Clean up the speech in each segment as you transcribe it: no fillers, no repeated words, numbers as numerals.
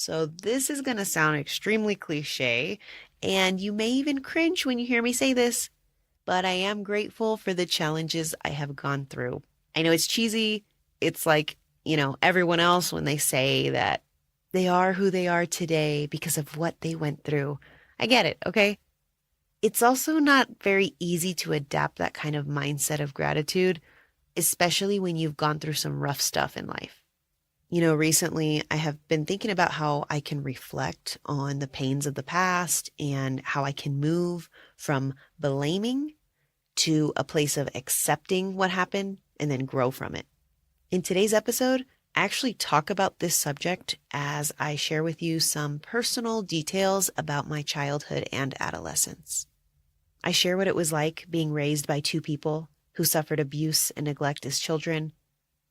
So this is going to sound extremely cliche, and you may even cringe when you hear me say this, but I am grateful for the challenges I have gone through. I know it's cheesy. It's like, everyone else when they say that they are who they are today because of what they went through. I get it, okay? It's also not very easy to adapt that kind of mindset of gratitude, especially when you've gone through some rough stuff in life. Recently I have been thinking about how I can reflect on the pains of the past and how I can move from blaming to a place of accepting what happened and then grow from it. In today's episode, I actually talk about this subject as I share with you some personal details about my childhood and adolescence. I share what it was like being raised by two people who suffered abuse and neglect as children,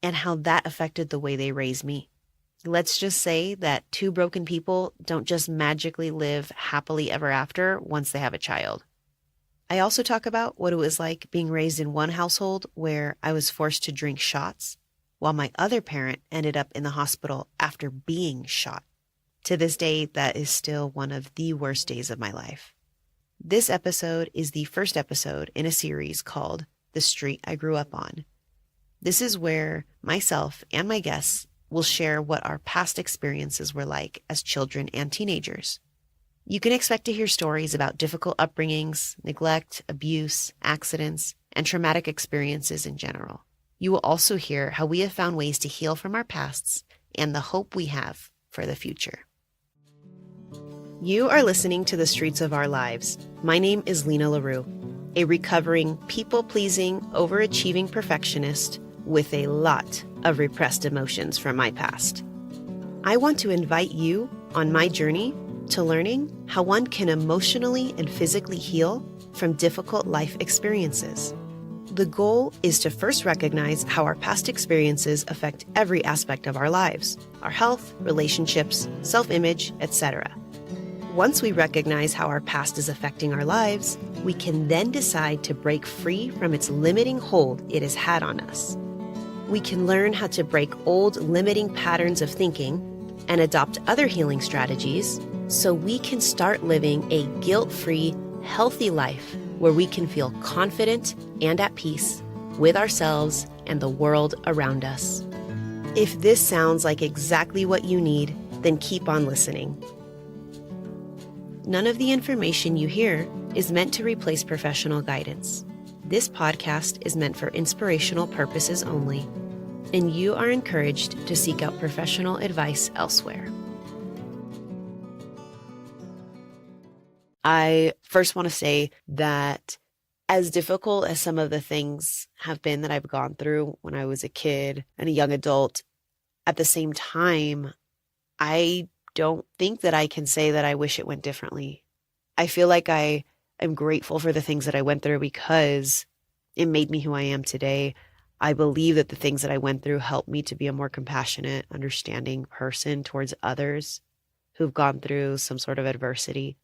and how that affected the way they raised me. Let's just say that two broken people don't just magically live happily ever after once they have a child. I also talk about what it was like being raised in one household where I was forced to drink shots, while my other parent ended up in the hospital after being shot. To this day, that is still one of the worst days of my life. This episode is the first episode in a series called The Street I Grew Up On. This is where myself and my guests will share what our past experiences were like as children and teenagers. You can expect to hear stories about difficult upbringings, neglect, abuse, accidents, and traumatic experiences in general. You will also hear how we have found ways to heal from our pasts and the hope we have for the future. You are listening to The Streets of Our Lives. My name is Lina La Rue, a recovering, people-pleasing, overachieving perfectionist with a lot of repressed emotions from my past. I want to invite you on my journey to learning how one can emotionally and physically heal from difficult life experiences. The goal is to first recognize how our past experiences affect every aspect of our lives, our health, relationships, self-image, etc. Once we recognize how our past is affecting our lives, we can then decide to break free from its limiting hold it has had on us. We can learn how to break old limiting patterns of thinking and adopt other healing strategies so we can start living a guilt-free, healthy life where we can feel confident and at peace with ourselves and the world around us. If this sounds like exactly what you need, then keep on listening. None of the information you hear is meant to replace professional guidance. This podcast is meant for inspirational purposes only, and you are encouraged to seek out professional advice elsewhere. I first want to say that as difficult as some of the things have been that I've gone through when I was a kid and a young adult, at the same time, I don't think that I can say that I wish it went differently. I feel like I am grateful for the things that I went through because it made me who I am today. I believe that the things that I went through helped me to be a more compassionate, understanding person towards others who've gone through some sort of adversity.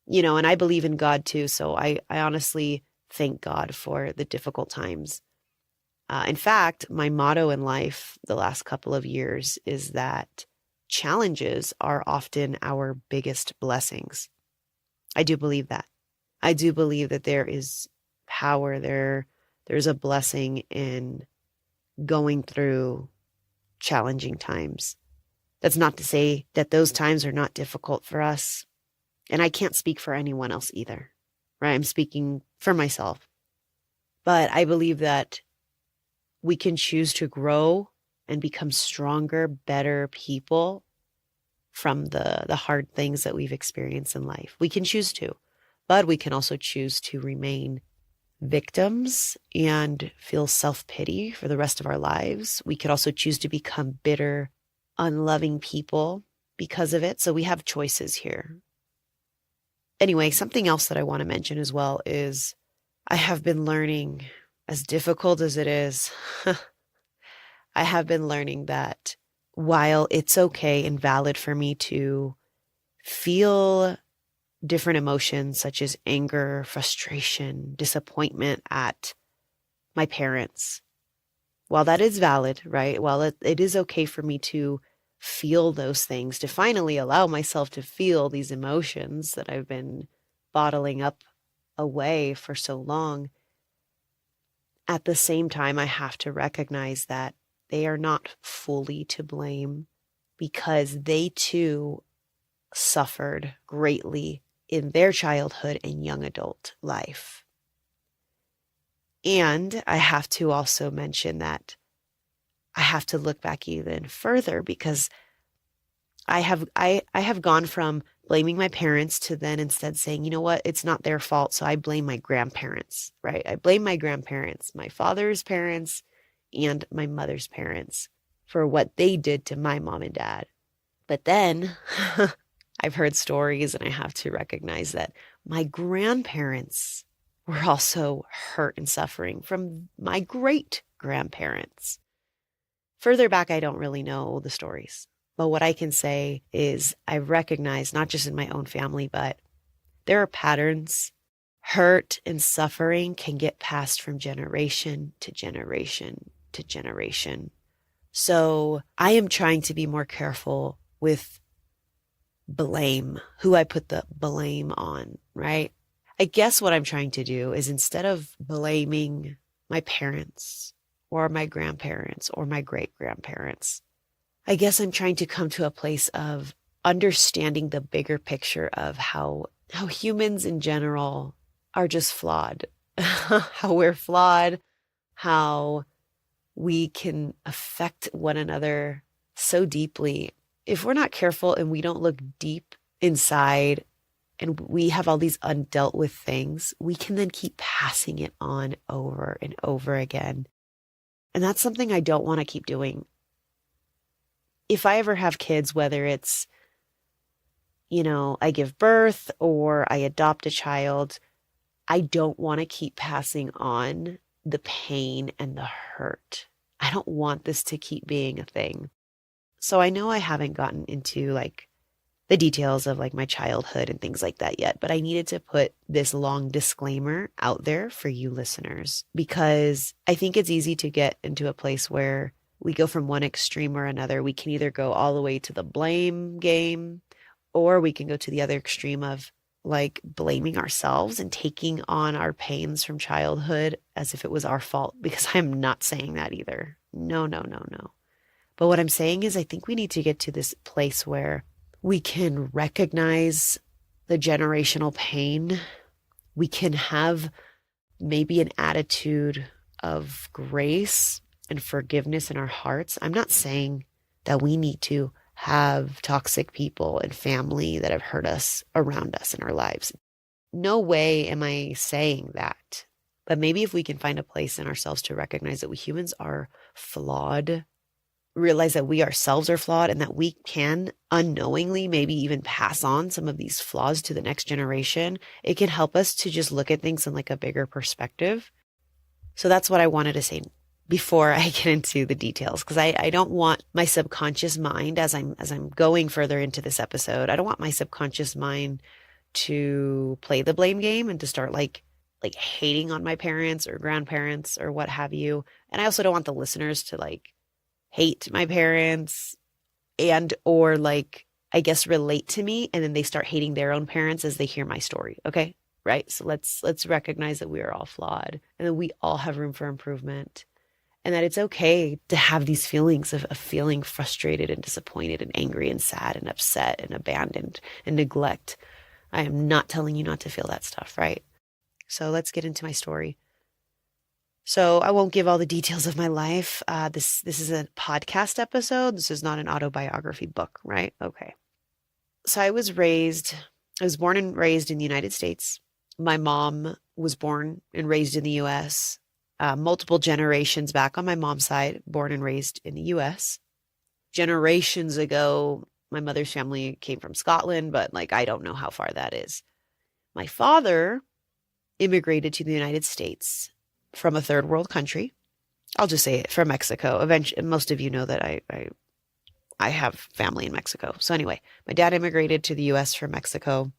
And I believe in God too, so I honestly thank God for the difficult times. In fact, my motto in life the last couple of years is that challenges are often our biggest blessings. I do believe that. I do believe that there is power there. There's a blessing in going through challenging times. That's not to say that those times are not difficult for us. And I can't speak for anyone else either, right? I'm speaking for myself. But I believe that we can choose to grow and become stronger, better people from the hard things that we've experienced in life. We can choose to, but we can also choose to remain victims and feel self-pity for the rest of our lives. We could also choose to become bitter, unloving people because of it. So we have choices here. Anyway, something else that I want to mention as well is I have been learning, as difficult as it is, I have been learning that while it's okay and valid for me to feel different emotions such as anger, frustration, disappointment at my parents, while that is valid, right? While it is okay for me to feel those things, to finally allow myself to feel these emotions that I've been bottling up away for so long. At the same time, I have to recognize that they are not fully to blame, because they too suffered greatly in their childhood and young adult life. And I have to also mention that I have to look back even further, because I have gone from blaming my parents to then instead saying, you know what, it's not their fault, so I blame my grandparents, right? I blame my grandparents, my father's parents and my mother's parents, for what they did to my mom and dad. But then I've heard stories, and I have to recognize that my grandparents were also hurt and suffering from my great grandparents. Further back, I don't really know the stories. But what I can say is I recognize, not just in my own family, but there are patterns. Hurt and suffering can get passed from generation to generation to generation. So I am trying to be more careful with blame, who I put the blame on, right? I guess what I'm trying to do is, instead of blaming my parents or my grandparents or my great grandparents, I guess I'm trying to come to a place of understanding the bigger picture of how humans in general are just flawed, how we're flawed, how we can affect one another so deeply. If we're not careful and we don't look deep inside, and we have all these undealt with things, we can then keep passing it on over and over again. And that's something I don't want to keep doing. If I ever have kids, whether it's, I give birth or I adopt a child, I don't want to keep passing on the pain and the hurt. I don't want this to keep being a thing. So I know I haven't gotten into the details of my childhood and things like that yet, but I needed to put this long disclaimer out there for you listeners, because I think it's easy to get into a place where we go from one extreme or another. We can either go all the way to the blame game, or we can go to the other extreme of blaming ourselves and taking on our pains from childhood as if it was our fault, because I'm not saying that either. No, no, no, no. But what I'm saying is, I think we need to get to this place where we can recognize the generational pain. We can have maybe an attitude of grace and forgiveness in our hearts. I'm not saying that we need to have toxic people and family that have hurt us around us in our lives. No way am I saying that. But maybe if we can find a place in ourselves to recognize that we humans are flawed, realize that we ourselves are flawed, and that we can unknowingly maybe even pass on some of these flaws to the next generation, it can help us to just look at things in a bigger perspective. So that's what I wanted to say before I get into the details, because I don't want my subconscious mind, as I'm going further into this episode, I don't want my subconscious mind to play the blame game and to start hating on my parents or grandparents or what have you. And I also don't want the listeners to hate my parents and or I guess relate to me, and then they start hating their own parents as they hear my story. Okay. Right. So let's recognize that we are all flawed and that we all have room for improvement, and that it's okay to have these feelings of feeling frustrated and disappointed and angry and sad and upset and abandoned and neglect. I am not telling you not to feel that stuff. Right. So let's get into my story. So I won't give all the details of my life. This is a podcast episode. This is not an autobiography book, right? Okay. So I was born and raised in the United States. My mom was born and raised in the U.S. Multiple generations back on my mom's side, born and raised in the U.S. Generations ago, my mother's family came from Scotland, but I don't know how far that is. My father immigrated to the United States from a third world country. I'll just say it, from Mexico. Eventually, most of you know that I have family in Mexico. So anyway, my dad immigrated to the U.S. from Mexico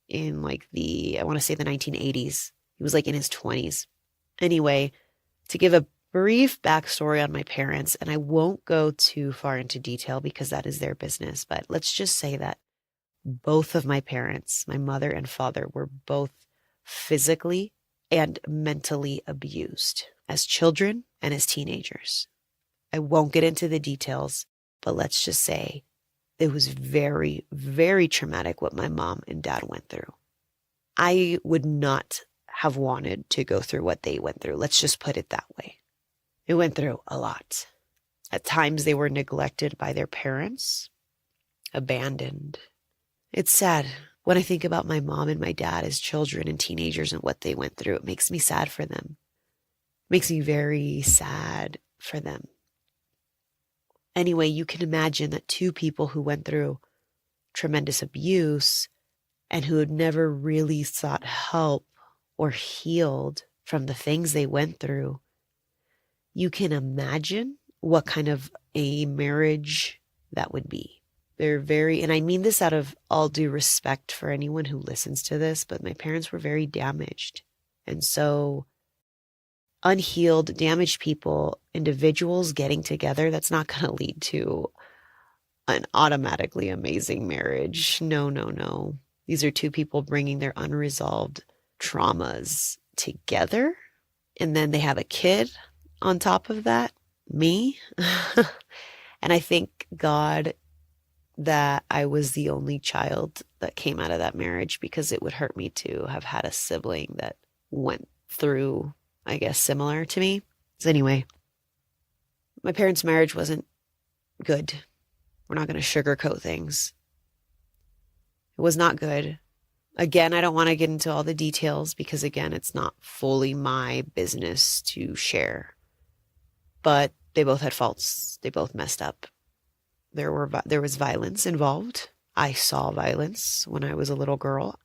in I want to say the 1980s. He was in his 20s. Anyway, to give a Brief backstory on my parents, and I won't go too far into detail because that is their business, but let's just say that both of my parents, my mother and father, were both physically and mentally abused as children and as teenagers. I won't get into the details, but let's just say it was very, very traumatic what my mom and dad went through. I would not have wanted to go through what they went through. Let's just put it that way. They went through a lot. At times they were neglected by their parents, abandoned. It's sad. When I think about my mom and my dad as children and teenagers and what they went through, it makes me sad for them. It makes me very sad for them. Anyway, you can imagine that two people who went through tremendous abuse and who had never really sought help or healed from the things they went through, you can imagine what kind of a marriage that would be. They're very, and I mean this out of all due respect for anyone who listens to this, but my parents were very damaged. And so unhealed, damaged people, individuals getting together, that's not going to lead to an automatically amazing marriage. No, no, no. These are two people bringing their unresolved traumas together. And then they have a kid on top of that, me. And I thank God that I was the only child that came out of that marriage, because it would hurt me to have had a sibling that went through, I guess, similar to me. So anyway, my parents' marriage wasn't good. We're not going to sugarcoat things. It was not good. Again, I don't want to get into all the details because, again, it's not fully my business to share. But they both had faults. They both messed up. There was violence involved. I saw violence when I was a little girl.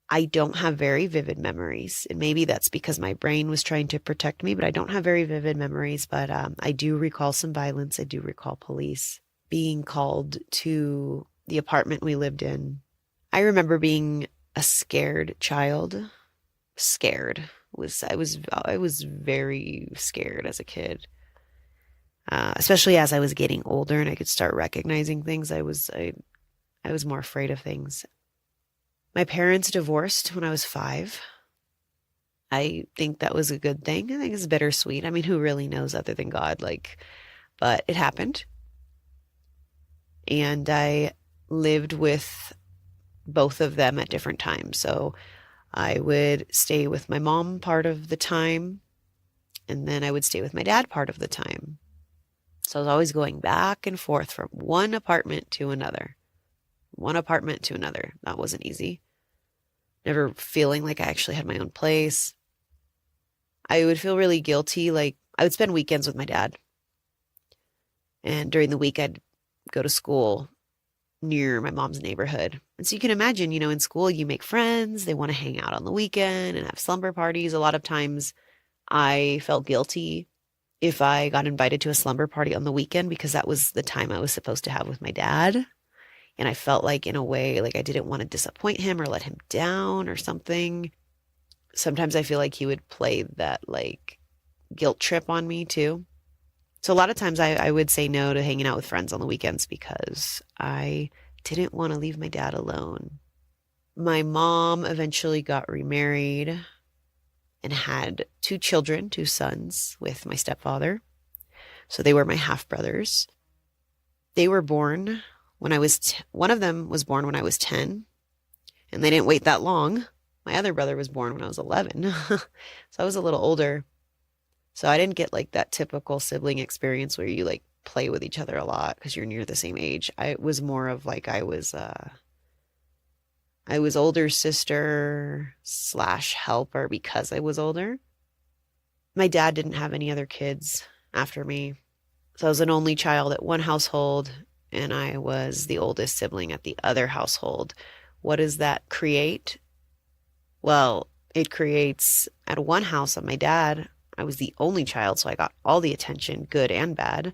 I don't have very vivid memories, and maybe that's because my brain was trying to protect me, but I don't have very vivid memories. But I do recall some violence. I do recall police being called to the apartment we lived in. I remember being a scared child. Scared. I was very scared as a kid. Especially as I was getting older and I could start recognizing things, I was more afraid of things. My parents divorced when I was 5. I think that was a good thing. I think it's bittersweet. I mean, who really knows other than God? But it happened. And I lived with both of them at different times. So I would stay with my mom part of the time, and then I would stay with my dad part of the time. So I was always going back and forth from one apartment to another. One apartment to another. That wasn't easy. Never feeling like I actually had my own place. I would feel really guilty. Like, I would spend weekends with my dad. And during the week, I'd go to school near my mom's neighborhood. And so you can imagine, in school, you make friends. They want to hang out on the weekend and have slumber parties. A lot of times I felt guilty if I got invited to a slumber party on the weekend, because that was the time I was supposed to have with my dad. And I felt like, in a way, like I didn't want to disappoint him or let him down or something. Sometimes I feel like he would play that guilt trip on me too. So a lot of times I would say no to hanging out with friends on the weekends because I didn't want to leave my dad alone. My mom eventually got remarried and had 2 children, 2 sons with my stepfather. So they were my half brothers. They were born when I was, one of them was born when I was 10, and they didn't wait that long. My other brother was born when I was 11. So I was a little older. So I didn't get that typical sibling experience where you play with each other a lot because you're near the same age. I was more of I was older sister / helper because I was older. My dad didn't have any other kids after me. So I was an only child at one household, and I was the oldest sibling at the other household. What does that create? Well, it creates, at one house of my dad, I was the only child, so I got all the attention, good and bad.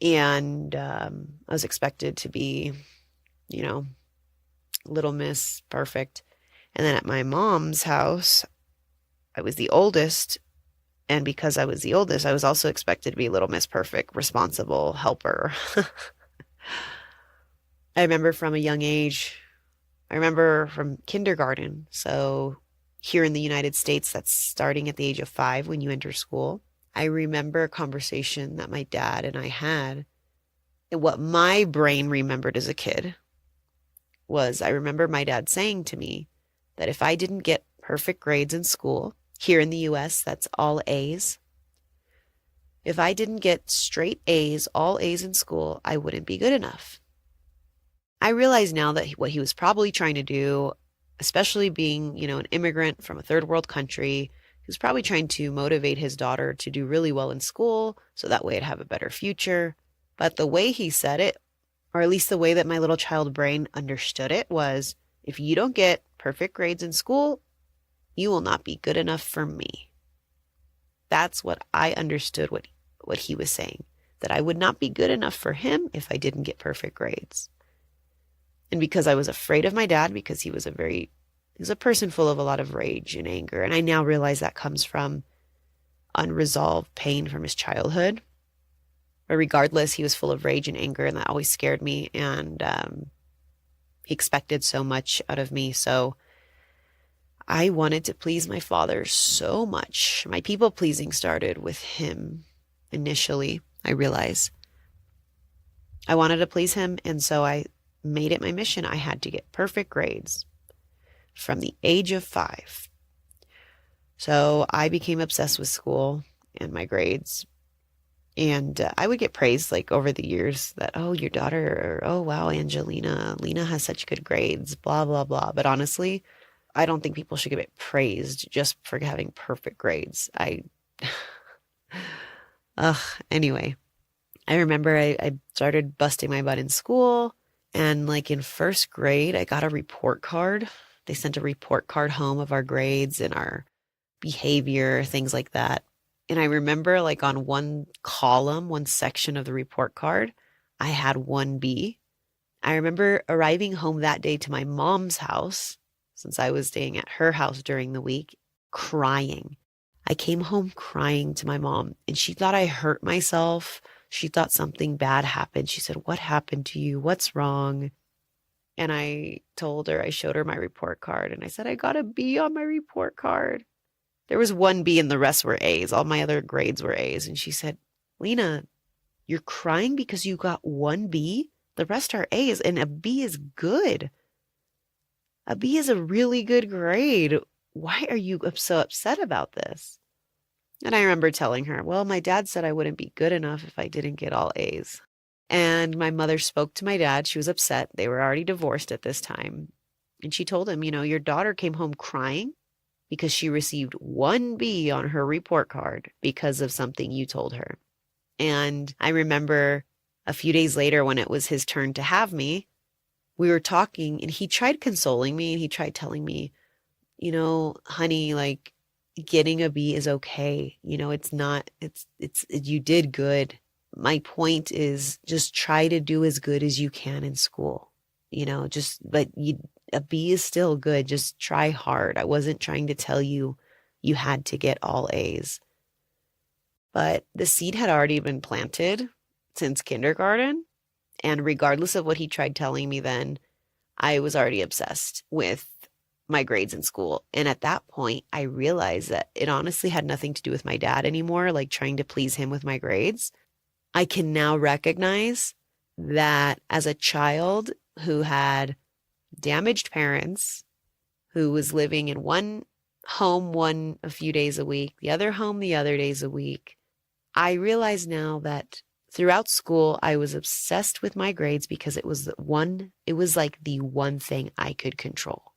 And I was expected to be, little miss, perfect. And then at my mom's house, I was the oldest, And because I was the oldest, I was also expected to be Little Miss Perfect, responsible, helper. I remember from a young age, I remember from kindergarten. So here in the United States, that's starting at the age of 5 when you enter school. I remember a conversation that my dad and I had. And what my brain remembered as a kid was I remember my dad saying to me that if I didn't get perfect grades in school, here in the US, that's all A's. If I didn't get straight A's, all A's in school, I wouldn't be good enough. I realize now that what he was probably trying to do, especially being, an immigrant from a third world country, he was probably trying to motivate his daughter to do really well in school so that way I'd have a better future. But the way he said it, or at least the way that my little child brain understood it, was if you don't get perfect grades in school, you will not be good enough for me. That's what I understood what he was saying, that I would not be good enough for him if I didn't get perfect grades. And because I was afraid of my dad, because he was a person full of a lot of rage and anger. And I now realize that comes from unresolved pain from his childhood. But regardless, he was full of rage and anger, and that always scared me. And he expected so much out of me. So I wanted to please my father so much. My people pleasing started with him initially, I realize. I wanted to please him, and so I made it my mission. I had to get perfect grades from the age of 5. So I became obsessed with school and my grades. And I would get praised like over the years that, oh, your daughter, or oh, wow, Angelina, Lina has such good grades, blah, blah, blah. But honestly, I don't think people should get praised just for having perfect grades. Anyway, I remember I started busting my butt in school. And like in first grade, I got a report card. They sent a report card home of our grades and our behavior, things like that. And I remember like on one column, one section of the report card, I had 1B. I remember arriving home that day to my mom's house, since I was staying at her house during the week, crying. I came home crying to my mom, and she thought I hurt myself. She thought something bad happened. She said, "What happened to you? What's wrong?" And I told her, I showed her my report card, and I said, I got a B on my report card. There was 1B and the rest were A's. All my other grades were A's. And she said, Lina, you're crying because you got 1B? The rest are A's, and a B is good. A B is a really good grade. Why are you so upset about this? And I remember telling her, well, my dad said I wouldn't be good enough if I didn't get all A's. And my mother spoke to my dad. She was upset. They were already divorced at this time. And she told him, your daughter came home crying because she received 1B on her report card because of something you told her. And I remember a few days later when it was his turn to have me, we were talking and he tried consoling me and he tried telling me, honey, like, getting a B is okay. You did good. My point is just try to do as good as you can in school, but a B is still good. Just try hard. I wasn't trying to tell you you had to get all A's, but the seed had already been planted since kindergarten. And regardless of what he tried telling me then, I was already obsessed with my grades in school. And at that point, I realized that it honestly had nothing to do with my dad anymore, like trying to please him with my grades. I can now recognize that as a child who had damaged parents, who was living in one home a few days a week, the other home the other days a week, I realize now that throughout school, I was obsessed with my grades because it was like the one thing I could control.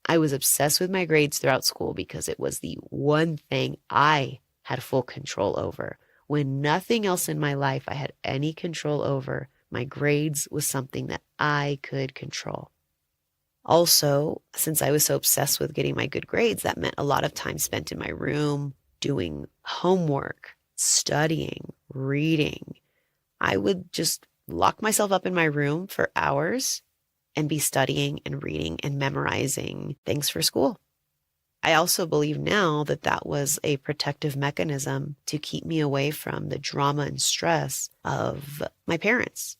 I was obsessed with my grades throughout school because it was the one thing I had full control over. When nothing else in my life I had any control over, my grades was something that I could control. Also, since I was so obsessed with getting my good grades, that meant a lot of time spent in my room doing homework, studying, reading. I would just lock myself up in my room for hours and be studying and reading and memorizing things for school. I also believe now that that was a protective mechanism to keep me away from the drama and stress of my parents.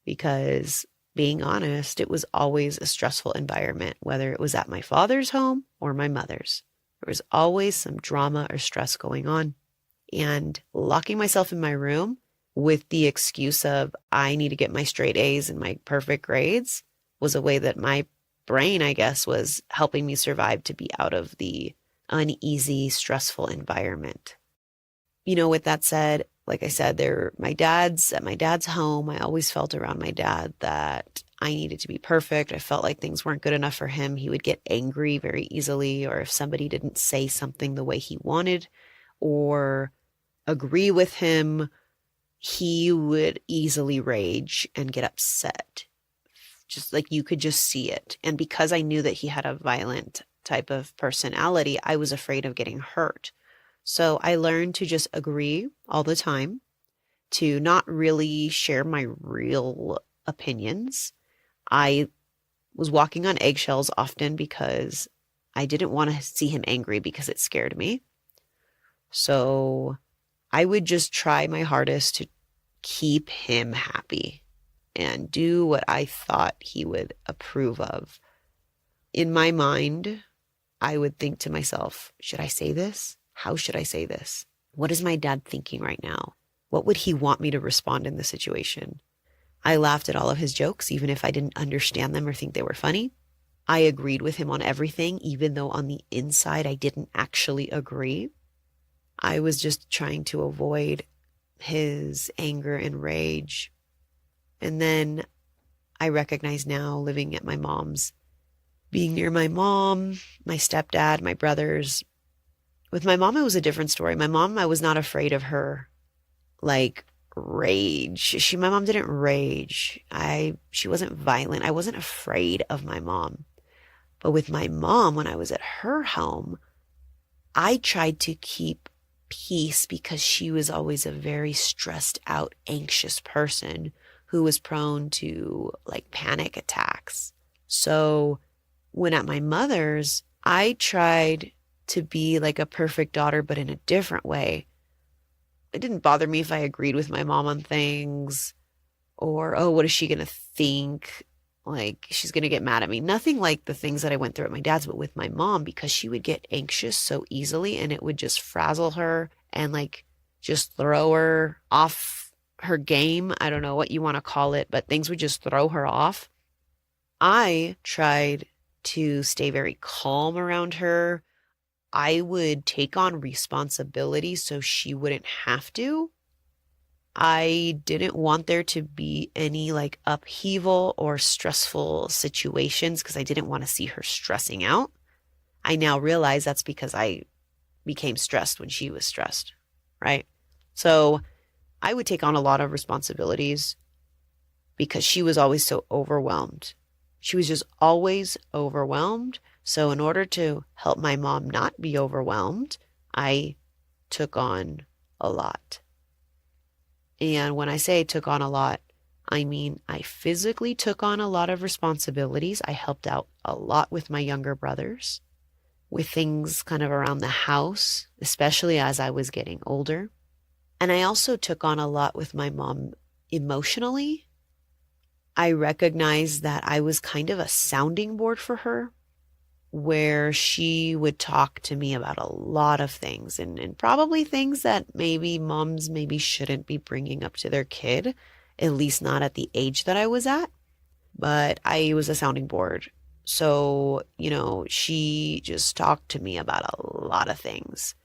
Because being honest, it was always a stressful environment, whether it was at my father's home or my mother's. There was always some drama or stress going on. And locking myself in my room with the excuse of I need to get my straight A's and my perfect grades was a way that my brain, I guess, was helping me survive to be out of the uneasy, stressful environment. With that said, like I said, at my dad's home. I always felt around my dad that I needed to be perfect. I felt like things weren't good enough for him. He would get angry very easily, or if somebody didn't say something the way he wanted or agree with him, he would easily rage and get upset. Just like you could just see it. And because I knew that he had a violent type of personality, I was afraid of getting hurt. So I learned to just agree all the time, to not really share my real opinions. I was walking on eggshells often because I didn't want to see him angry because it scared me. So I would just try my hardest to keep him happy and do what I thought he would approve of. In my mind, I would think to myself, should I say this? How should I say this? What is my dad thinking right now? What would he want me to respond in this situation? I laughed at all of his jokes, even if I didn't understand them or think they were funny. I agreed with him on everything, even though on the inside I didn't actually agree. I was just trying to avoid his anger and rage. And then I recognize now, living at my mom's, being near my mom, my stepdad, my brothers. With my mom, it was a different story. My mom, I was not afraid of her, like rage. My mom didn't rage. She wasn't violent. I wasn't afraid of my mom. But with my mom, when I was at her home, I tried to keep peace because she was always a very stressed out, anxious person who was prone to like panic attacks. So when at my mother's, I tried to be like a perfect daughter, but in a different way. It didn't bother me if I agreed with my mom on things or, oh, what is she going to think? Like she's going to get mad at me. Nothing like the things that I went through at my dad's, but with my mom, because she would get anxious so easily and it would just frazzle her and like just throw her off her game. I don't know what you want to call it, but things would just throw her off. I tried to stay very calm around her. I would take on responsibility so she wouldn't have to. I didn't want there to be any like upheaval or stressful situations because I didn't want to see her stressing out. I now realize that's because I became stressed when she was stressed, right? So I would take on a lot of responsibilities because she was always so overwhelmed. She was just always overwhelmed. So in order to help my mom not be overwhelmed, I took on a lot. And when I say took on a lot, I mean I physically took on a lot of responsibilities. I helped out a lot with my younger brothers, with things kind of around the house, especially as I was getting older. And I also took on a lot with my mom emotionally. I recognized that I was kind of a sounding board for her, where she would talk to me about a lot of things and probably things that maybe moms maybe shouldn't be bringing up to their kid, at least not at the age that I was at. But I was a sounding board. So, she just talked to me about a lot of things.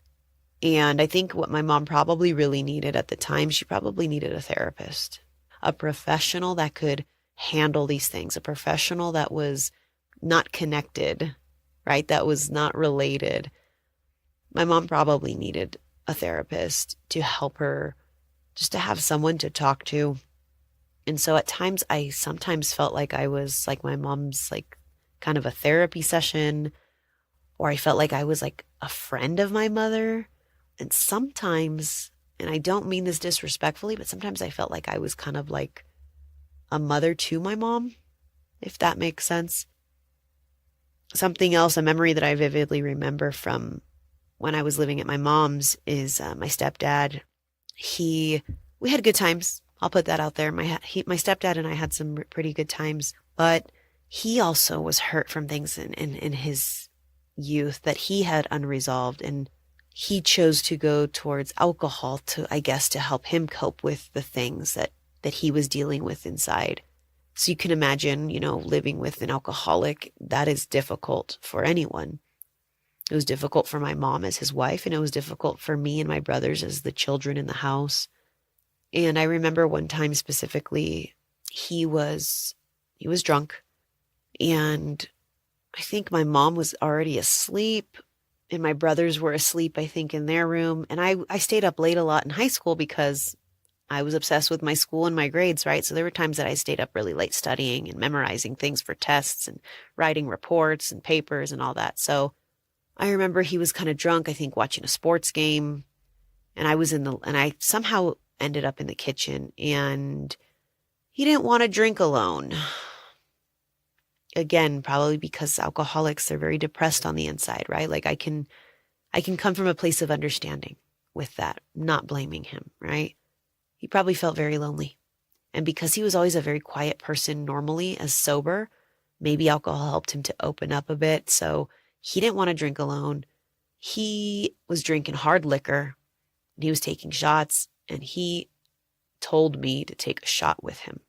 And I think what my mom probably really needed at the time, she probably needed a therapist, a professional that could handle these things, a professional that was not connected, right? That was not related. My mom probably needed a therapist to help her, just to have someone to talk to. And so at times I sometimes felt like I was like my mom's like kind of a therapy session, or I felt like I was like a friend of my mother. And sometimes, and I don't mean this disrespectfully, but sometimes I felt like I was kind of like a mother to my mom, if that makes sense. Something else, a memory that I vividly remember from when I was living at my mom's is my stepdad. He, we had good times. I'll put that out there. My stepdad and I had some pretty good times, but he also was hurt from things in his youth that he had unresolved. And he chose to go towards alcohol to, I guess, to help him cope with the things that he was dealing with inside. So you can imagine, living with an alcoholic, that is difficult for anyone. It was difficult for my mom as his wife, and it was difficult for me and my brothers as the children in the house. And I remember one time specifically, he was drunk, and I think my mom was already asleep, and my brothers were asleep, I think, in their room. And I stayed up late a lot in high school because I was obsessed with my school and my grades, right? So there were times that I stayed up really late studying and memorizing things for tests and writing reports and papers and all that. So I remember he was kind of drunk, I think watching a sports game, and I somehow ended up in the kitchen, and he didn't want to drink alone. Again, probably because alcoholics, they're very depressed on the inside, right? Like I can come from a place of understanding with that, not blaming him, right? He probably felt very lonely. And because he was always a very quiet person normally as sober, maybe alcohol helped him to open up a bit. So he didn't want to drink alone. He was drinking hard liquor and he was taking shots, and he told me to take a shot with him.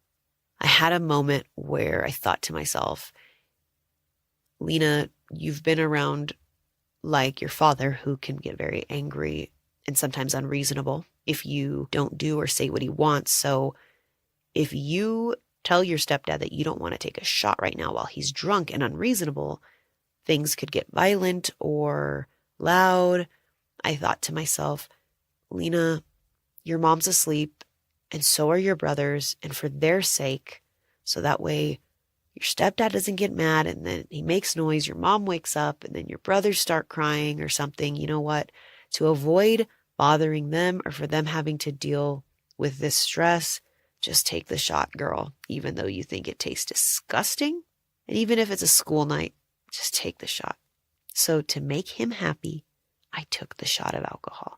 I had a moment where I thought to myself, Lina, you've been around like your father, who can get very angry and sometimes unreasonable if you don't do or say what he wants. So if you tell your stepdad that you don't want to take a shot right now while he's drunk and unreasonable, things could get violent or loud. I thought to myself, Lina, your mom's asleep and so are your brothers, and for their sake, so that way your stepdad doesn't get mad and then he makes noise, your mom wakes up and then your brothers start crying or something, you know what? To avoid bothering them or for them having to deal with this stress, just take the shot, girl, even though you think it tastes disgusting. And even if it's a school night, just take the shot. So to make him happy, I took the shot of alcohol.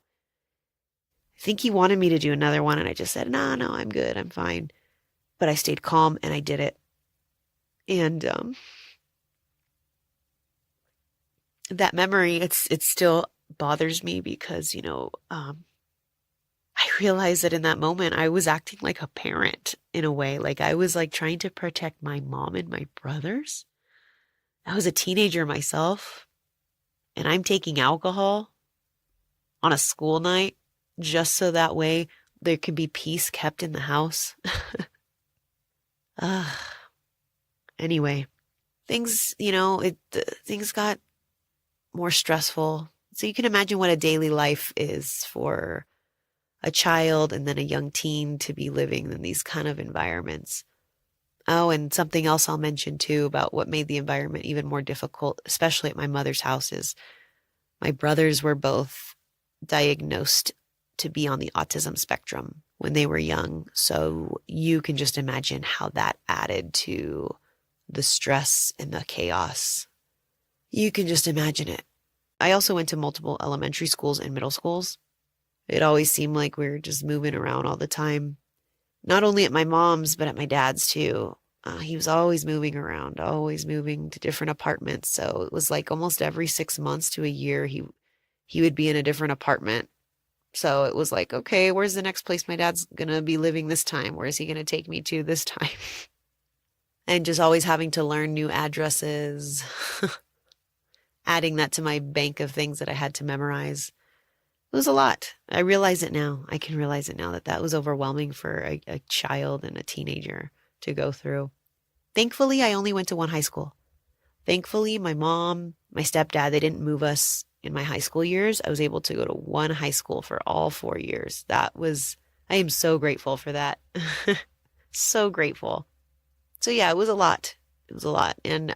I think he wanted me to do another one, and I just said, no, I'm good, I'm fine. But I stayed calm and I did it. And that memory, it still bothers me because, I realized that in that moment I was acting like a parent in a way. Like I was like trying to protect my mom and my brothers. I was a teenager myself, and I'm taking alcohol on a school night just so that way there can be peace kept in the house. Anyway, things, things got more stressful. So you can imagine what a daily life is for a child and then a young teen to be living in these kind of environments. Oh, and something else I'll mention too about what made the environment even more difficult, especially at my mother's house, is my brothers were both diagnosed to be on the autism spectrum when they were young. So you can just imagine how that added to the stress and the chaos. You can just imagine it. I also went to multiple elementary schools and middle schools. It always seemed like we were just moving around all the time. Not only at my mom's, but at my dad's too. He was always moving around, always moving to different apartments. So it was like almost every 6 months to a year, he would be in a different apartment. So it was like, okay, where's the next place my dad's going to be living this time? Where is he going to take me to this time? And just always having to learn new addresses, adding that to my bank of things that I had to memorize. It was a lot. I realize it now. I can realize it now that was overwhelming for a child and a teenager to go through. Thankfully, I only went to one high school. Thankfully, my mom, my stepdad, they didn't move us in my high school years. I was able to go to one high school for all 4 years. I am so grateful for that. So grateful. So yeah, it was a lot. It was a lot. And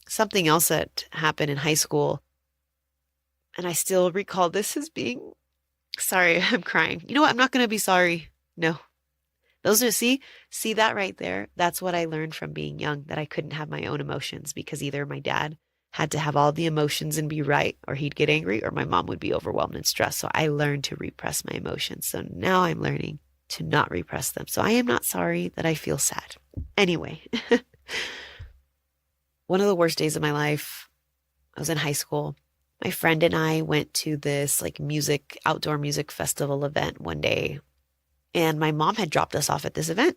something else that happened in high school, and I still recall this as being, sorry, I'm crying. You know what? I'm not going to be sorry. No. Those are, see that right there? That's what I learned from being young, that I couldn't have my own emotions because either my dad had to have all the emotions and be right, or he'd get angry, or my mom would be overwhelmed and stressed. So I learned to repress my emotions. So now I'm learning to not repress them. So I am not sorry that I feel sad. Anyway, one of the worst days of my life, I was in high school. My friend and I went to this like outdoor music festival event one day, and my mom had dropped us off at this event.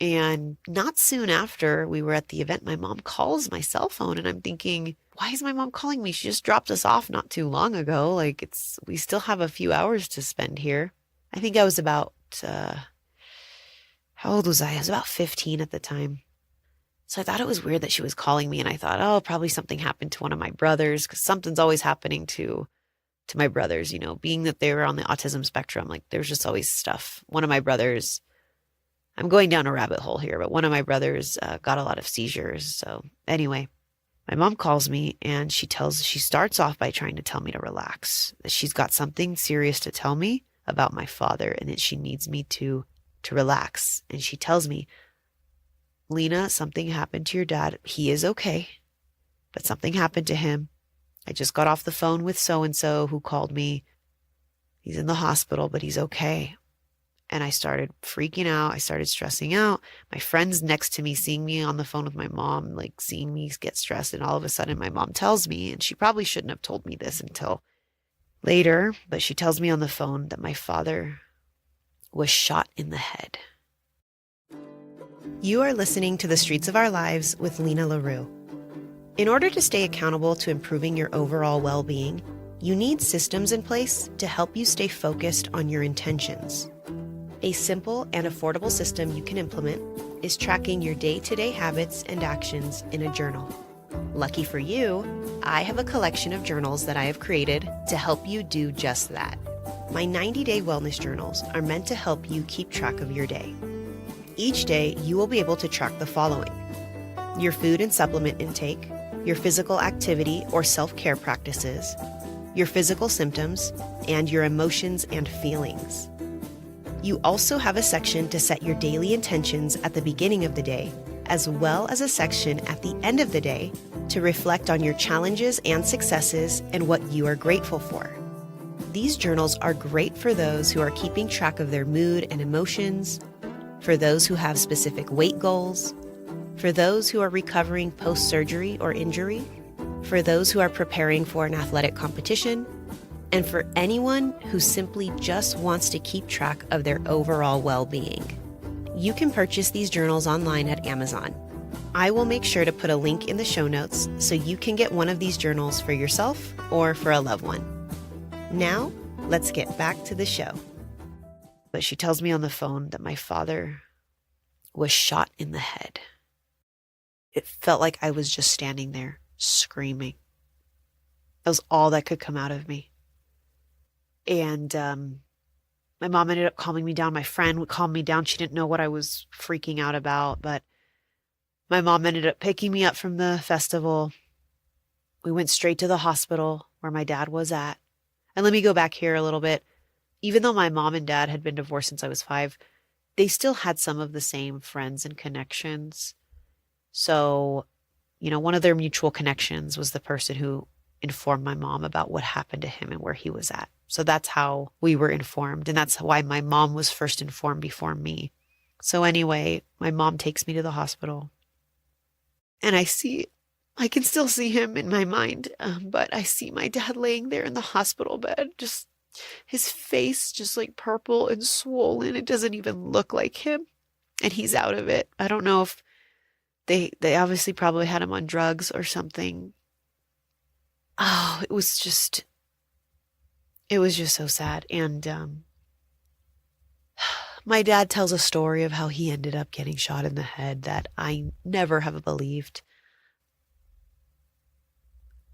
And not soon after we were at the event, my mom calls my cell phone, and I'm thinking, why is my mom calling me? She just dropped us off not too long ago. Like we still have a few hours to spend here. I think I was about, how old was I? I was about 15 at the time. So I thought it was weird that she was calling me, and I thought, oh, probably something happened to one of my brothers, because something's always happening to my brothers, being that they were on the autism spectrum. Like there's just always stuff. One of my brothers, I'm going down a rabbit hole here, but one of my brothers got a lot of seizures. So anyway, my mom calls me, and she starts off by trying to tell me to relax, that she's got something serious to tell me about my father, and that she needs me to relax. And she tells me, Lina, something happened to your dad. He is okay, but something happened to him. I just got off the phone with so-and-so who called me. He's in the hospital, but he's okay. And I started freaking out. I started stressing out. My friend's next to me, seeing me on the phone with my mom, like seeing me get stressed. And all of a sudden my mom tells me, and she probably shouldn't have told me this until later, but she tells me on the phone that my father was shot in the head. You are listening to The Streets of Our Lives with Lina La Rue. In order to stay accountable to improving your overall well-being, you need systems in place to help you stay focused on your intentions. A simple and affordable system you can implement is tracking your day-to-day habits and actions in a journal. Lucky for you, I have a collection of journals that I have created to help you do just that. My 90-day wellness journals are meant to help you keep track of your day. Each day, you will be able to track the following: your food and supplement intake, your physical activity or self-care practices, your physical symptoms, and your emotions and feelings. You also have a section to set your daily intentions at the beginning of the day, as well as a section at the end of the day to reflect on your challenges and successes and what you are grateful for. These journals are great for those who are keeping track of their mood and emotions, for those who have specific weight goals, for those who are recovering post-surgery or injury, for those who are preparing for an athletic competition, and for anyone who simply just wants to keep track of their overall well-being. You can purchase these journals online at Amazon. I will make sure to put a link in the show notes so you can get one of these journals for yourself or for a loved one. Now, let's get back to the show. But she tells me on the phone that my father was shot in the head. It felt like I was just standing there screaming. That was all that could come out of me. And my mom ended up calming me down. My friend would calm me down. She didn't know what I was freaking out about, but my mom ended up picking me up from the festival. We went straight to the hospital where my dad was at. And let me go back here a little bit. Even though my mom and dad had been divorced since I was 5, they still had some of the same friends and connections. So, one of their mutual connections was the person who informed my mom about what happened to him and where he was at. So that's how we were informed. And that's why my mom was first informed before me. So anyway, my mom takes me to the hospital. And I can still see him in my mind. But I see my dad laying there in the hospital bed, just his face just like purple and swollen. It doesn't even look like him. And he's out of it. I don't know if they obviously probably had him on drugs or something. Oh, it was just so sad. And my dad tells a story of how he ended up getting shot in the head that I never have believed.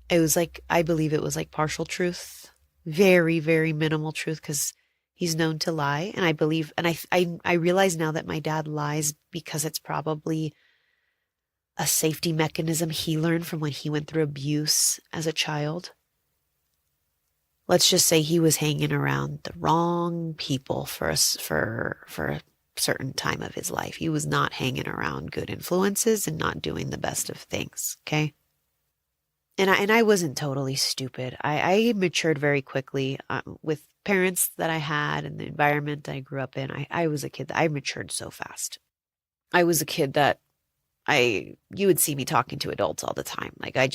I believe it was like partial truth, very, very minimal truth, because he's known to lie. And I believe, and I realize now that my dad lies because it's probably a safety mechanism he learned from when he went through abuse as a child. Let's just say he was hanging around the wrong people for a certain time of his life. He was not hanging around good influences and not doing the best of things, okay? And I wasn't totally stupid. I matured very quickly with parents that I had and the environment that I grew up in. I was a kid that I matured so fast. I was a kid that you would see me talking to adults all the time. Like I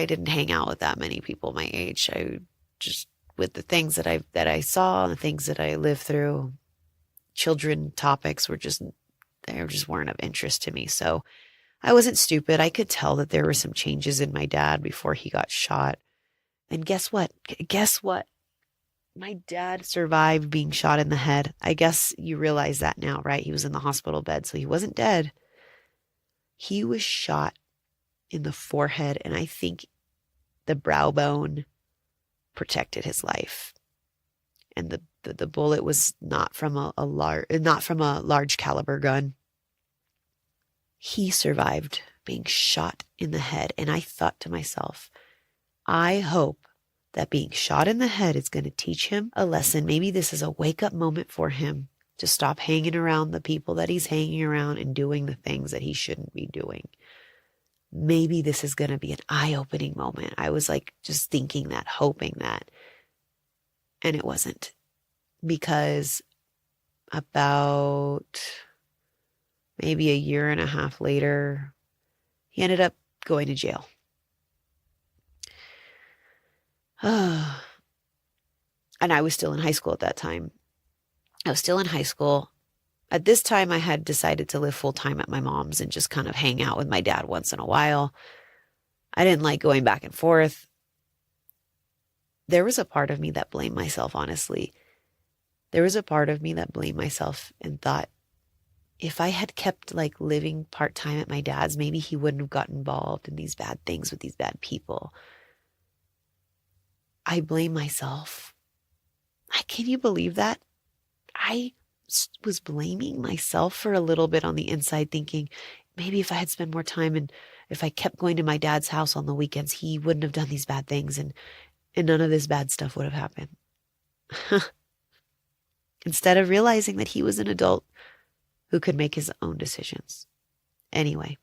didn't hang out with that many people my age. I just, with the things that I saw and the things that I lived through, children topics they just weren't of interest to me. So I wasn't stupid. I could tell that there were some changes in my dad before he got shot. And guess what? Guess what? My dad survived being shot in the head. I guess you realize that now, right? He was in the hospital bed, so he wasn't dead. He was shot in the forehead, and I think the brow bone protected his life. And the bullet was not from a large caliber gun. He survived being shot in the head. And I thought to myself, I hope that being shot in the head is going to teach him a lesson. Maybe this is a wake up moment for him to stop hanging around the people that he's hanging around and doing the things that he shouldn't be doing. Maybe this is going to be an eye-opening moment. I was like just thinking that, hoping that. And it wasn't, because about maybe a year and a half later, he ended up going to jail. And I was still in high school at that time. I was still in high school. At this time, I had decided to live full time at my mom's and just kind of hang out with my dad once in a while. I didn't like going back and forth. There was a part of me that blamed myself, honestly. There was a part of me that blamed myself and thought, if I had kept like living part-time at my dad's, maybe he wouldn't have gotten involved in these bad things with these bad people. I blame myself. Can you believe that? I was blaming myself for a little bit on the inside, thinking maybe if I had spent more time and if I kept going to my dad's house on the weekends, he wouldn't have done these bad things and none of this bad stuff would have happened. Instead of realizing that he was an adult who could make his own decisions. Anyway,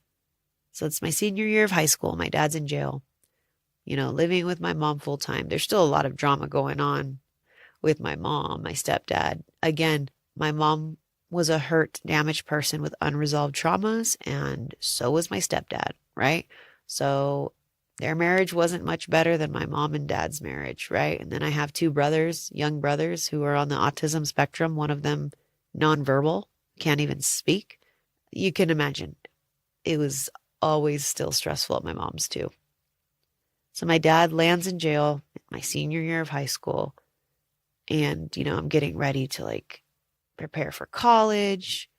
so it's my senior year of high school. My dad's in jail, living with my mom full time. There's still a lot of drama going on with my mom, my stepdad. Again, my mom was a hurt, damaged person with unresolved traumas, and so was my stepdad, right? So their marriage wasn't much better than my mom and dad's marriage, right? And then I have two brothers, young brothers, who are on the autism spectrum. One of them nonverbal, can't even speak. You can imagine. It was always still stressful at my mom's too. So my dad lands in jail my senior year of high school. And, I'm getting ready to like prepare for college.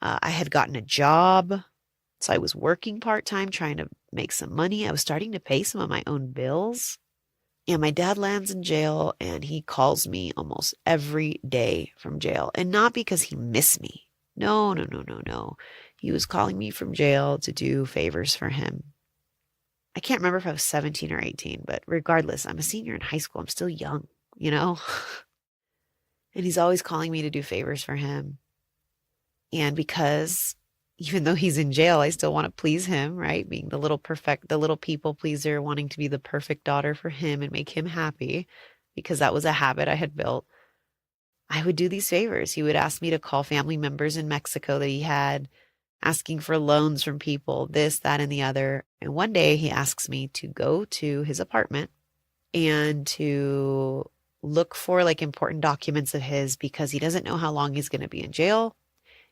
I had gotten a job. So I was working part-time, trying to make some money. I was starting to pay some of my own bills. And my dad lands in jail and he calls me almost every day from jail. And not because he missed me. No, no, no, no, no. He was calling me from jail to do favors for him. I can't remember if I was 17 or 18, but regardless, I'm a senior in high school. I'm still young, And he's always calling me to do favors for him. And because even though he's in jail, I still want to please him, right? Being the little people pleaser, wanting to be the perfect daughter for him and make him happy, because that was a habit I had built. I would do these favors. He would ask me to call family members in Mexico that he had, asking for loans from people, this, that, and the other. And one day he asks me to go to his apartment and to look for like important documents of his, because he doesn't know how long he's going to be in jail.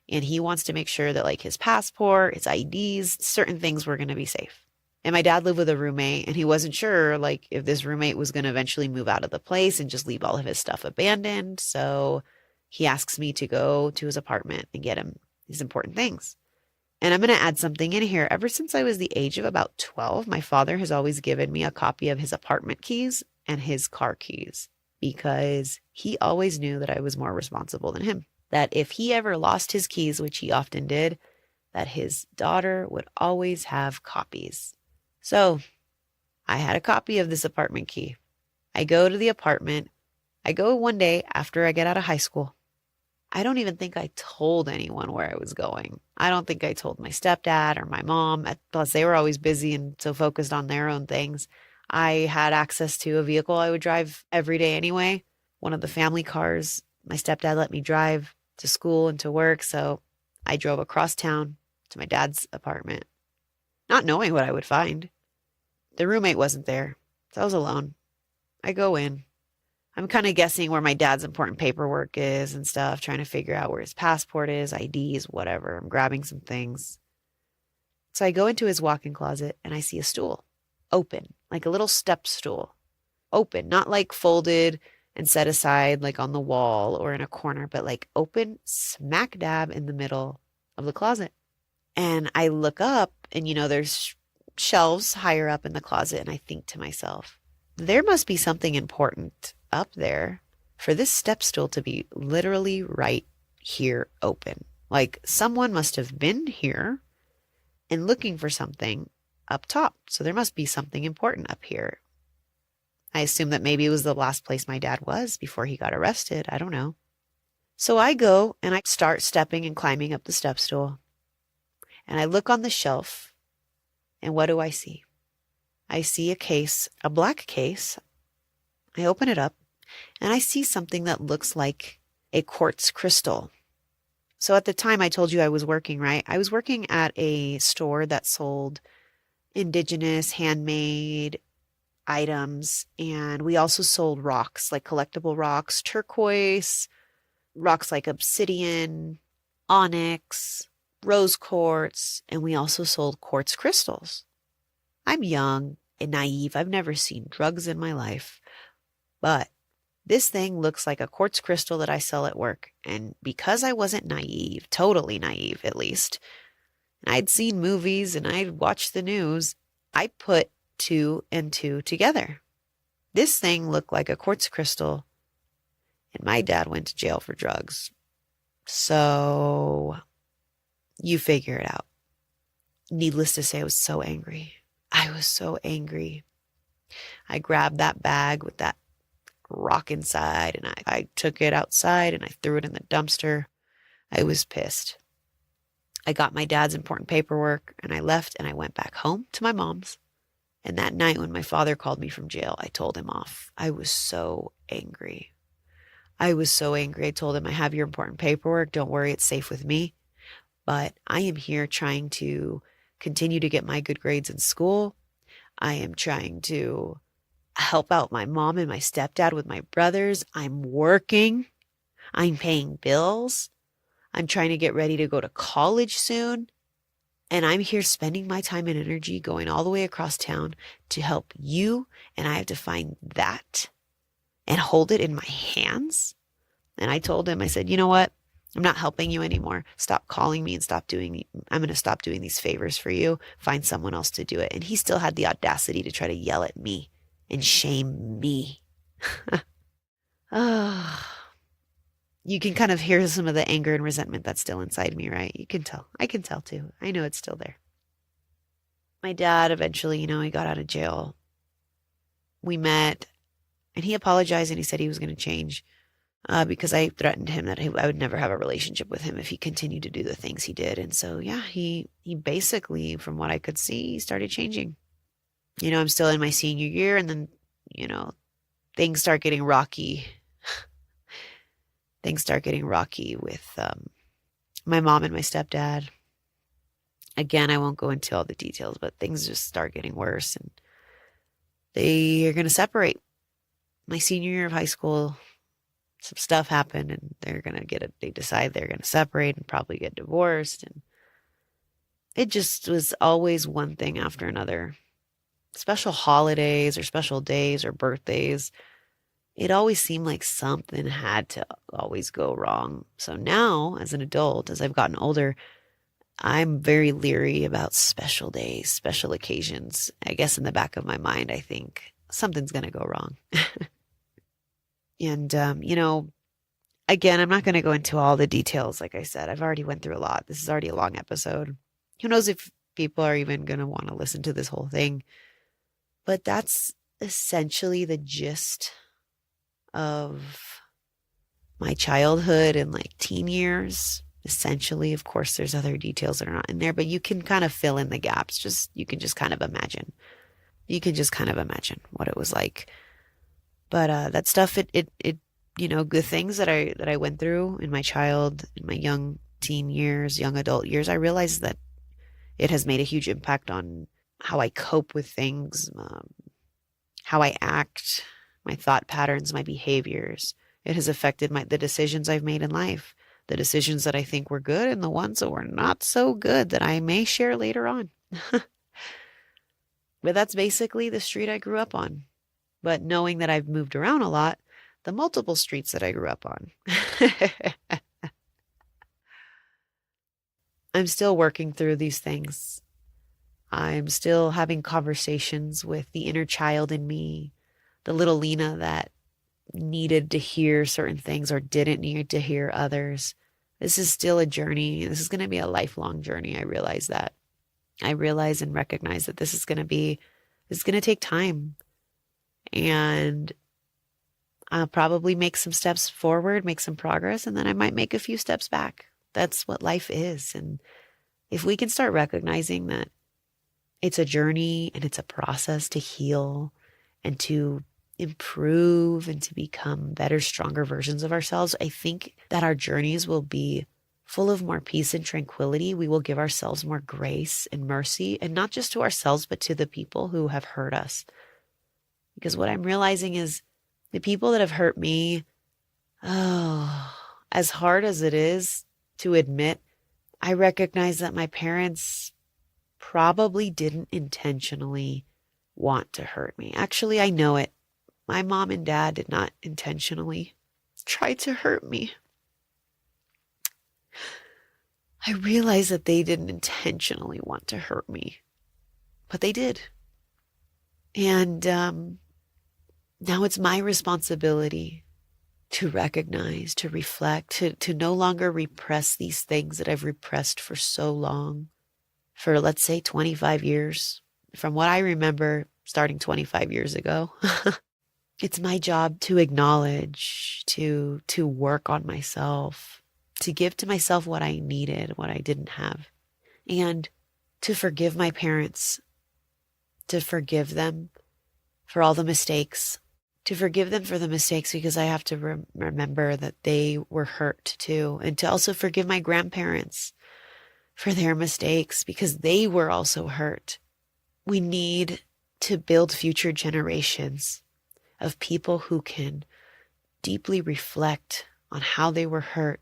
And he wants to make sure that like his passport, his IDs, certain things were going to be safe. And my dad lived with a roommate, and he wasn't sure like if this roommate was going to eventually move out of the place and just leave all of his stuff abandoned. So he asks me to go to his apartment and get him these important things. And I'm going to add something in here. Ever since I was the age of about 12, my father has always given me a copy of his apartment keys and his car keys, because he always knew that I was more responsible than him. That if he ever lost his keys, which he often did, that his daughter would always have copies. So I had a copy of this apartment key. I go to the apartment. I go one day after I get out of high school. I don't even think I told anyone where I was going. I don't think I told my stepdad or my mom. Plus, they were always busy and so focused on their own things. I had access to a vehicle I would drive every day anyway, one of the family cars. My stepdad let me drive to school and to work. So I drove across town to my dad's apartment, not knowing what I would find. The roommate wasn't there, so I was alone. I go in. I'm kind of guessing where my dad's important paperwork is and stuff, trying to figure out where his passport is, IDs, whatever. I'm grabbing some things. So I go into his walk-in closet and I see a stool open, like a little step stool. Open, not like folded and set aside like on the wall or in a corner, but like open smack dab in the middle of the closet. And I look up and, there's shelves higher up in the closet. And I think to myself, there must be something important up there for this step stool to be literally right here open. Like someone must have been here and looking for something up top. So there must be something important up here. I assume that maybe it was the last place my dad was before he got arrested. I don't know. So I go and I start stepping and climbing up the step stool. And I look on the shelf and what do I see? I see a case, a black case. I open it up and I see something that looks like a quartz crystal. So at the time I told you I was working, right? I was working at a store that sold indigenous handmade items. And we also sold rocks, like collectible rocks, turquoise, rocks like obsidian, onyx, rose quartz. And we also sold quartz crystals. I'm young and naive. I've never seen drugs in my life, but this thing looks like a quartz crystal that I sell at work. And because I wasn't naive, totally naive at least, and I'd seen movies and I'd watched the news, I put two and two together. This thing looked like a quartz crystal and my dad went to jail for drugs. So you figure it out. Needless to say, I was so angry. I was so angry. I grabbed that bag with that rock inside and I took it outside and I threw it in the dumpster. I was pissed. I got my dad's important paperwork and I left and I went back home to my mom's. And that night when my father called me from jail, I told him off. I was so angry. I was so angry. I told him, I have your important paperwork. Don't worry, it's safe with me. But I am here trying to continue to get my good grades in school. I am trying to help out my mom and my stepdad with my brothers. I'm working. I'm paying bills. I'm trying to get ready to go to college soon. And I'm here spending my time and energy going all the way across town to help you. And I have to find that and hold it in my hands. And I told him, I said, you know what? I'm not helping you anymore. Stop calling me and I'm going to stop doing these favors for you. Find someone else to do it. And he still had the audacity to try to yell at me and shame me. Oh, you can kind of hear some of the anger and resentment that's still inside me, right? You can tell. I can tell too. I know it's still there. My dad eventually, he got out of jail. We met and he apologized and he said he was going to change because I threatened him that I would never have a relationship with him if he continued to do the things he did. And so, yeah, he basically, from what I could see, started changing. I'm still in my senior year and then, things start getting rocky. Things start getting rocky with my mom and my stepdad. Again, I won't go into all the details, but things just start getting worse and they are going to separate. My senior year of high school, some stuff happened and they decide they're going to separate and probably get divorced. And it just was always one thing after another. Special holidays or special days or birthdays, it always seemed like something had to always go wrong. So now, as an adult, as I've gotten older, I'm very leery about special days, special occasions. I guess in the back of my mind, I think something's going to go wrong. And, again, I'm not going to go into all the details. Like I said, I've already went through a lot. This is already a long episode. Who knows if people are even going to want to listen to this whole thing. But that's essentially the gist of my childhood and like teen years. Essentially, of course, there's other details that are not in there, but you can kind of fill in the gaps. You can just kind of imagine. You can just kind of imagine what it was like. But that stuff, the things that I went through in my young teen years, young adult years, I realized that it has made a huge impact on how I cope with things, how I act, my thought patterns, my behaviors. It has affected the decisions I've made in life, the decisions that I think were good and the ones that were not so good that I may share later on. But that's basically the street I grew up on. But knowing that I've moved around a lot, the multiple streets that I grew up on. I'm still working through these things. I'm still having conversations with the inner child in me, the little Lina that needed to hear certain things or didn't need to hear others. This is still a journey. This is going to be a lifelong journey. I realize that. I realize and recognize that this is going to take time. And I'll probably make some steps forward, make some progress, and then I might make a few steps back. That's what life is. And if we can start recognizing that it's a journey and it's a process to heal and to improve and to become better, stronger versions of ourselves, I think that our journeys will be full of more peace and tranquility. We will give ourselves more grace and mercy, and not just to ourselves, but to the people who have hurt us. Because what I'm realizing is the people that have hurt me, as hard as it is to admit, I recognize that my parents probably didn't intentionally want to hurt me. Actually, I know it. My mom and dad did not intentionally try to hurt me. I realize that they didn't intentionally want to hurt me, but they did. And now it's my responsibility to recognize, to reflect, to no longer repress these things that I've repressed for so long, for let's say 25 years, from what I remember starting 25 years ago. It's my job to acknowledge, to work on myself, to give to myself what I needed, what I didn't have, and to forgive my parents, to forgive them for all the mistakes, to forgive them for the mistakes because I have to remember that they were hurt too, and to also forgive my grandparents for their mistakes because they were also hurt. We need to build future generations of people who can deeply reflect on how they were hurt,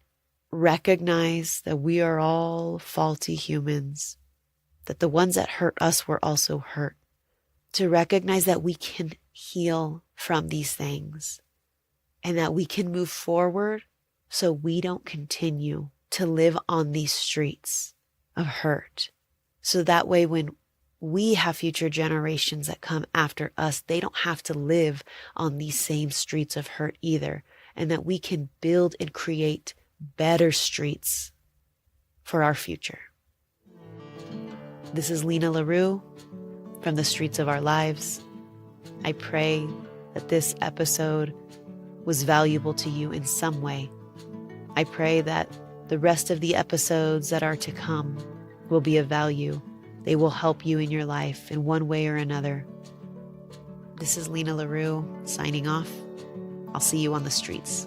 recognize that we are all faulty humans, that the ones that hurt us were also hurt, to recognize that we can heal from these things and that we can move forward so we don't continue to live on these streets of hurt. So that way, when we have future generations that come after us, they don't have to live on these same streets of hurt either, and that we can build and create better streets for our future. This is Lina La Rue from the Streets of Our Lives. I pray that this episode was valuable to you in some way. I pray that the rest of the episodes that are to come will be of value. They will help you in your life in one way or another. This is Lina La Rue signing off. I'll see you on the streets.